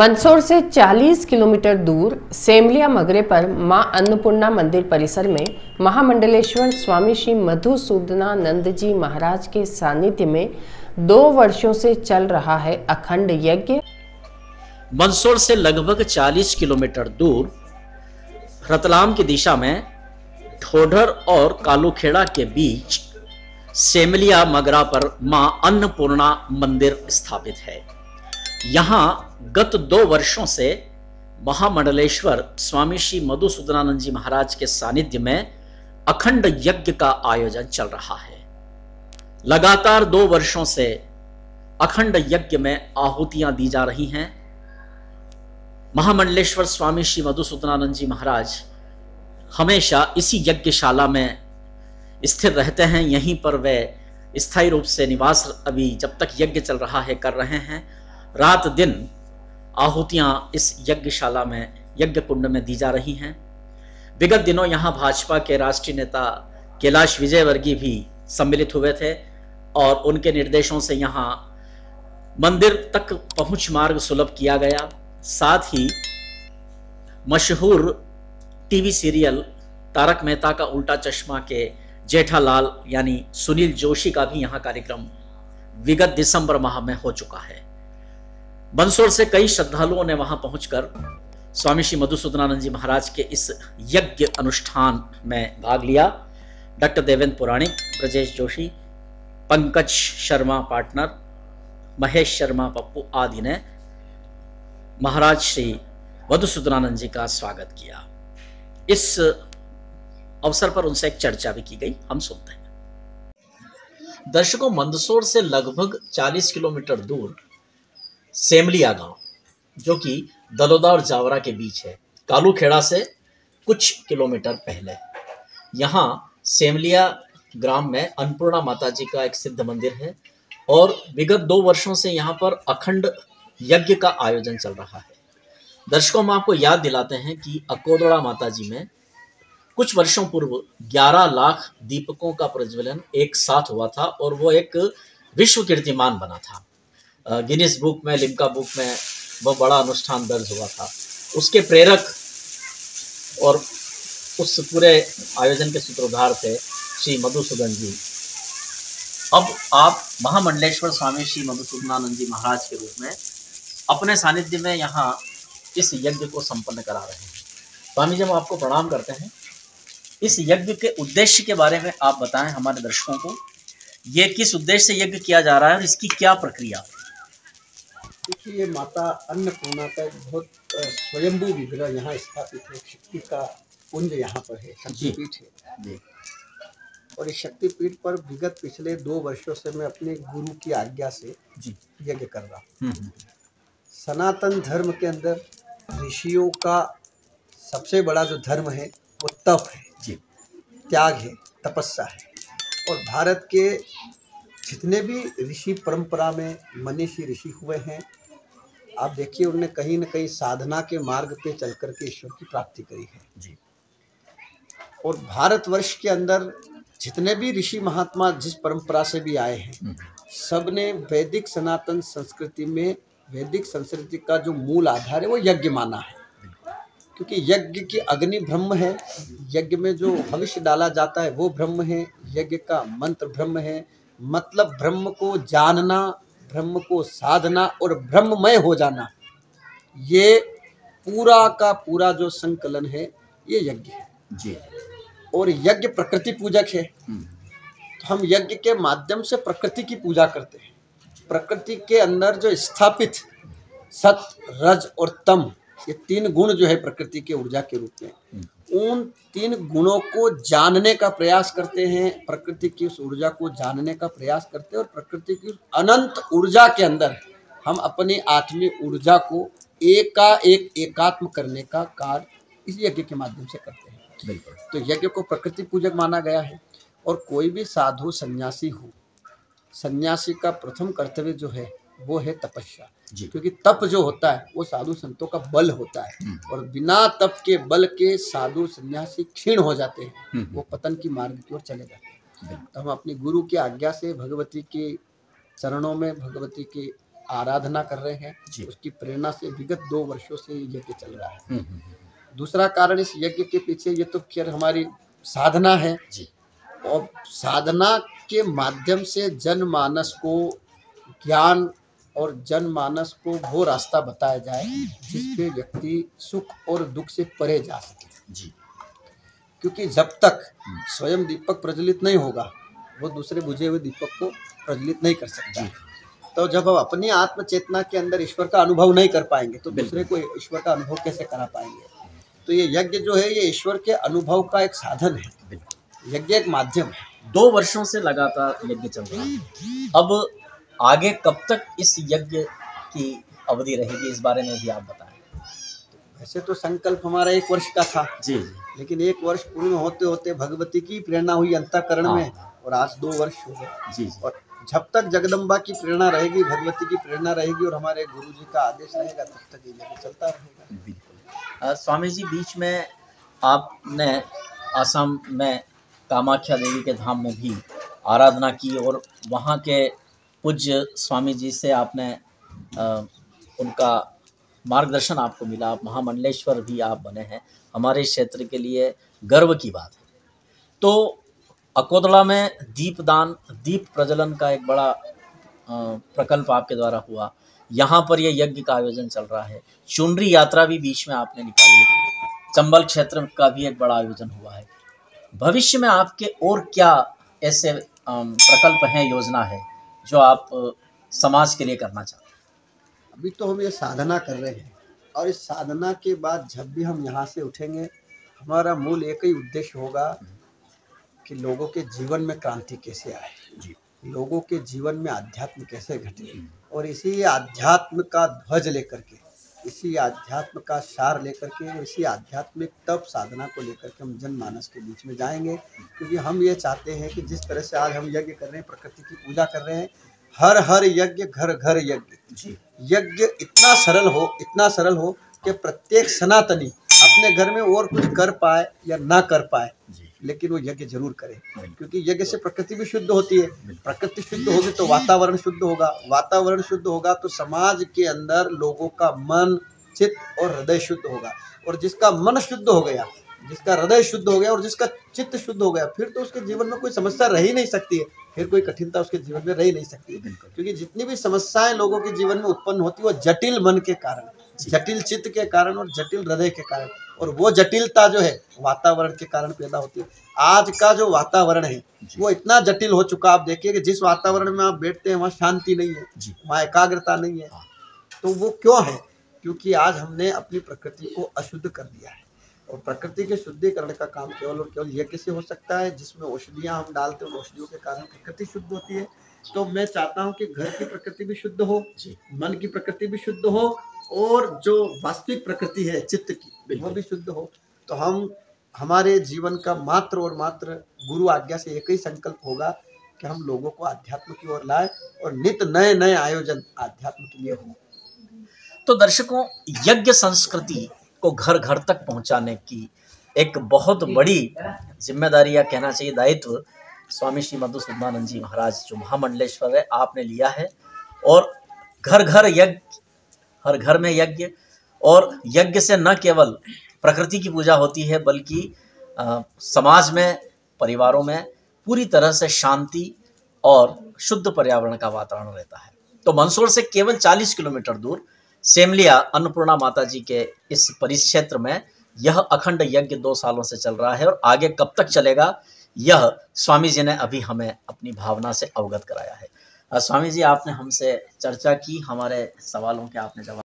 मंदसौर से 40 किलोमीटर दूर सेमलिया मगरे पर मां अन्नपूर्णा मंदिर परिसर में महामंडलेश्वर स्वामी श्री मधुसूदनानंद जी महाराज के सानिध्य में 2 वर्षों से चल रहा है अखंड यज्ञ। मंदसौर से लगभग 40 किलोमीटर दूर रतलाम की दिशा में ठोडर और कालूखेड़ा के बीच सेमलिया मगरा पर मां अन्नपूर्णा मंदिर स्थापित है। यहाँ गत 2 वर्षों से महामंडलेश्वर स्वामी श्री मधुसूदनानंद जी महाराज के सानिध्य में अखंड यज्ञ का आयोजन चल रहा है। लगातार 2 वर्षों से अखंड यज्ञ में आहुतियां दी जा रही हैं। महामंडलेश्वर स्वामी श्री मधुसूदनानंद जी महाराज हमेशा इसी यज्ञशाला में स्थिर रहते हैं। यहीं पर वे स्थायी रूप से निवास अभी जब तक यज्ञ चल रहा है कर रहे हैं। रात दिन आहुतियां इस यज्ञशाला में यज्ञ कुंड में दी जा रही हैं। विगत दिनों यहां भाजपा के राष्ट्रीय नेता कैलाश विजयवर्गीय भी सम्मिलित हुए थे और उनके निर्देशों से यहां मंदिर तक पहुंच मार्ग सुलभ किया गया। साथ ही मशहूर टीवी सीरियल तारक मेहता का उल्टा चश्मा के जेठालाल यानी सुनील जोशी का भी यहां कार्यक्रम विगत दिसंबर माह में हो चुका है। मंदसौर से कई श्रद्धालुओं ने वहां पहुंचकर स्वामी श्री मधुसूदनानंद जी महाराज के इस यज्ञ अनुष्ठान में भाग लिया। डॉक्टर देवेंद्र पुराणिक, ब्रजेश जोशी, पंकज शर्मा पार्टनर, महेश शर्मा पप्पू आदि ने महाराज श्री मधुसूदनानंद जी का स्वागत किया। इस अवसर पर उनसे एक चर्चा भी की गई, हम सुनते हैं। दर्शकों, मंदसौर से लगभग 40 किलोमीटर दूर सेमलिया गांव, जो कि दलोदा और जावरा के बीच है, कालूखेड़ा से कुछ किलोमीटर पहले, यहाँ सेमलिया ग्राम में अन्नपूर्णा माता जी का एक सिद्ध मंदिर है और विगत 2 वर्षों से यहाँ पर अखंड यज्ञ का आयोजन चल रहा है। दर्शकों, हम आपको याद दिलाते हैं कि अकोदड़ा माता जी में कुछ वर्षों पूर्व 11 लाख दीपकों का प्रज्वलन एक साथ हुआ था और वो एक विश्व कीर्तिमान बना था। गिनीज बुक में, लिम्का बुक में वो बड़ा अनुष्ठान दर्ज हुआ था। उसके प्रेरक और उस पूरे आयोजन के सूत्रधार थे श्री मधुसूदन जी। अब आप महामंडलेश्वर स्वामी श्री मधुसूदनानंद जी महाराज के रूप में अपने सानिध्य में यहाँ इस यज्ञ को संपन्न करा रहे हैं। स्वामी जी, हम आपको प्रणाम करते हैं। इस यज्ञ के उद्देश्य के बारे में आप बताएं हमारे दर्शकों को। ये किस उद्देश्य से यज्ञ किया जा रहा है और इसकी क्या प्रक्रिया? देखिए, ये माता अन्नपूर्णा का एक बहुत स्वयंभू विग्रह यहाँ स्थापित है। शक्ति का कुंज यहाँ पर है, शक्तिपीठ है। और इस शक्तिपीठ पर विगत पिछले 2 वर्षों से मैं अपने गुरु की आज्ञा से यज्ञ कर रहा हूँ। सनातन धर्म के अंदर ऋषियों का सबसे बड़ा जो धर्म है वो तप है, त्याग है, तपस्या है। और भारत के जितने भी ऋषि परंपरा में मनीषी ऋषि हुए हैं, आप देखिए उन्होंने कहीं न कहीं साधना के मार्ग पे चल कर के ईश्वर की प्राप्ति करी है। और भारतवर्ष के अंदर जितने भी ऋषि महात्मा जिस परंपरा से भी आए हैं, सब ने वैदिक सनातन संस्कृति में, वैदिक संस्कृति का जो मूल आधार है वो यज्ञ माना है। क्योंकि यज्ञ की अग्नि ब्रह्म है, यज्ञ में जो भविष्य डाला जाता है वो ब्रह्म है, यज्ञ का मंत्र ब्रह्म है। मतलब ब्रह्म को जानना, ब्रह्म को साधना और ब्रह्ममय हो जाना, ये पूरा का पूरा जो संकलन है ये यज्ञ है जी। और यज्ञ प्रकृति पूजक है, तो हम यज्ञ के माध्यम से प्रकृति की पूजा करते हैं। प्रकृति के अंदर जो स्थापित सत, रज और तम, ये 3 गुण जो है प्रकृति के ऊर्जा के रूप में, उन 3 गुणों को जानने का प्रयास करते हैं। प्रकृति की उस ऊर्जा को जानने का प्रयास करते हैं और प्रकृति की अनंत ऊर्जा के अंदर हम अपनी आत्मीय ऊर्जा को एकात्म करने का कार्य इस यज्ञ के माध्यम से करते हैं। बिल्कुल। तो यज्ञ को प्रकृति पूजक माना गया है। और कोई भी साधु सन्यासी हो, सन्यासी का प्रथम कर्तव्य जो है वो है तपस्या। क्योंकि तप जो होता है वो साधु संतों का बल होता है और बिना तप के बल के साधु सन्यासी क्षीण हो जाते हैं, वो पतन की मार्ग की ओर चले जाते हैं। तो हम अपनी गुरु की आज्ञा से भगवती के चरणों में, भगवती के आराधना कर रहे हैं, जी। उसकी प्रेरणा से विगत 2 वर्षों से ये यज्ञ चल रहा है। दूसरा कारण इस यज्ञ के पीछे ये तो खैर हमारी साधना है, जी। और साधना के माध्यम से जनमानस को ज्ञान और जनमानस को वो रास्ता बताया जाए जिसपे व्यक्ति सुख और दुख से परे जा सके। जी। क्योंकि जब तक स्वयं दीपक प्रज्वलित नहीं होगा, वो दूसरे बुझे हुए दीपक को प्रज्वलित नहीं कर सकता। तो जब हम अपनी आत्म चेतना के अंदर ईश्वर का अनुभव नहीं कर पाएंगे तो दूसरे को ईश्वर का अनुभव कैसे करा पाएंगे। तो ये यज्ञ जो है ये ईश्वर के अनुभव का एक साधन है, यज्ञ एक माध्यम है। 2 वर्षों से लगातार यज्ञ चल रहा है। अब आगे कब तक इस यज्ञ की अवधि रहेगी, इस बारे में भी आप बताएं। वैसे तो संकल्प हमारा 1 वर्ष का था, जी। लेकिन 1 वर्ष पूर्ण होते होते भगवती की प्रेरणा हुई अंतःकरण में, और आज 2 वर्ष हो गए। जी। और जब तक जगदम्बा की प्रेरणा रहेगी, भगवती की प्रेरणा रहेगी और हमारे गुरु जी का आदेश रहेगा, तब तक ये यज्ञ चलता रहेगा। बिल्कुल। स्वामी जी, बीच में आपने असम में कामाख्या देवी के धाम में भी आराधना की और वहाँ के पूज्य स्वामी जी से आपने उनका मार्गदर्शन आपको मिला, आप महामंडलेश्वर भी आप बने हैं। हमारे क्षेत्र के लिए गर्व की बात है। तो अकोदला में दीपदान, दीप प्रज्वलन का एक बड़ा प्रकल्प आपके द्वारा हुआ। यहाँ पर ये यज्ञ का आयोजन चल रहा है। चुनरी यात्रा भी बीच में आपने निकाली, चंबल क्षेत्र का भी एक बड़ा आयोजन हुआ है। भविष्य में आपके और क्या ऐसे प्रकल्प हैं, योजना है जो आप समाज के लिए करना चाहते हैं? अभी तो हम ये साधना कर रहे हैं, और इस साधना के बाद जब भी हम यहाँ से उठेंगे, हमारा मूल एक ही उद्देश्य होगा कि लोगों के जीवन में क्रांति कैसे आए, लोगों के जीवन में अध्यात्म कैसे घटे, और इसी अध्यात्म का ध्वज लेकर के, इसी अध्यात्म का सार लेकर के, इसी आध्यात्मिक तप साधना को लेकर के हम जनमानस के बीच में जाएंगे। क्योंकि हम ये चाहते हैं कि जिस तरह से आज हम यज्ञ कर रहे हैं, प्रकृति की पूजा कर रहे हैं, हर हर यज्ञ घर घर यज्ञ, यज्ञ इतना सरल हो कि प्रत्येक सनातनी अपने घर में और कुछ कर पाए या ना कर पाए, लेकिन वो यज्ञ जरूर करे। क्योंकि यज्ञ से प्रकृति भी शुद्ध होती है, प्रकृति शुद्ध होगी तो वातावरण शुद्ध होगा, वातावरण शुद्ध होगा तो समाज के अंदर लोगों का मन, चित्त और हृदय शुद्ध होगा। और जिसका मन शुद्ध हो गया, जिसका हृदय शुद्ध हो गया और जिसका चित्त शुद्ध हो गया, फिर तो उसके जीवन में कोई समस्या रह ही नहीं सकती है, फिर कोई कठिनता उसके जीवन में रह ही नहीं सकती है। क्योंकि जितनी भी समस्याएं लोगों के जीवन में उत्पन्न होती है वो जटिल मन के कारण, जटिल चित्त के कारण और जटिल हृदय के कारण, और वो जटिलता जो है वातावरण के कारण पैदा होती है। आज का जो वातावरण है वो इतना जटिल हो चुका, आप देखिए कि जिस वातावरण में आप बैठते हैं वहाँ शांति नहीं है, वहाँ एकाग्रता नहीं है। तो वो क्यों है? क्योंकि आज हमने अपनी प्रकृति को अशुद्ध कर दिया है, और प्रकृति के शुद्धिकरण का काम केवल और केवल यज्ञ से हो सकता है, जिसमें औषधियाँ हम डालते हैं, उन औषधियों के कारण प्रकृति शुद्ध होती है। तो मैं चाहता हूँ कि घर की प्रकृति भी शुद्ध हो, मन की प्रकृति भी शुद्ध हो, और जो वास्तविक प्रकृति है चित्त की वो भी शुद्ध हो। तो हम हमारे जीवन का मात्र और मात्र गुरु आज्ञा से एक ही संकल्प होगा कि हम लोगों को अध्यात्म की ओर लाए और नित्य नए नए आयोजन अध्यात्म के लिए हो। तो दर्शकों, यज्ञ संस्कृति को घर घर तक पहुंचाने की एक बहुत बड़ी जिम्मेदारी या कहना चाहिए दायित्व स्वामी श्री मधुसूदनानंद जी महाराज जो महामंडलेश्वर है आपने लिया है। और घर घर यज्ञ, हर घर में यज्ञ, और यज्ञ से न केवल प्रकृति की पूजा होती है बल्कि समाज में, परिवारों में पूरी तरह से शांति और शुद्ध पर्यावरण का वातावरण रहता है। तो मंदसौर से केवल 40 किलोमीटर दूर सेमलिया अन्नपूर्णा माता जी के इस परिक्षेत्र में यह अखंड यज्ञ 2 सालों से चल रहा है, और आगे कब तक चलेगा यह स्वामी जी ने अभी हमें अपनी भावना से अवगत कराया है। स्वामी जी, आपने हमसे चर्चा की, हमारे सवालों के आपने जवाब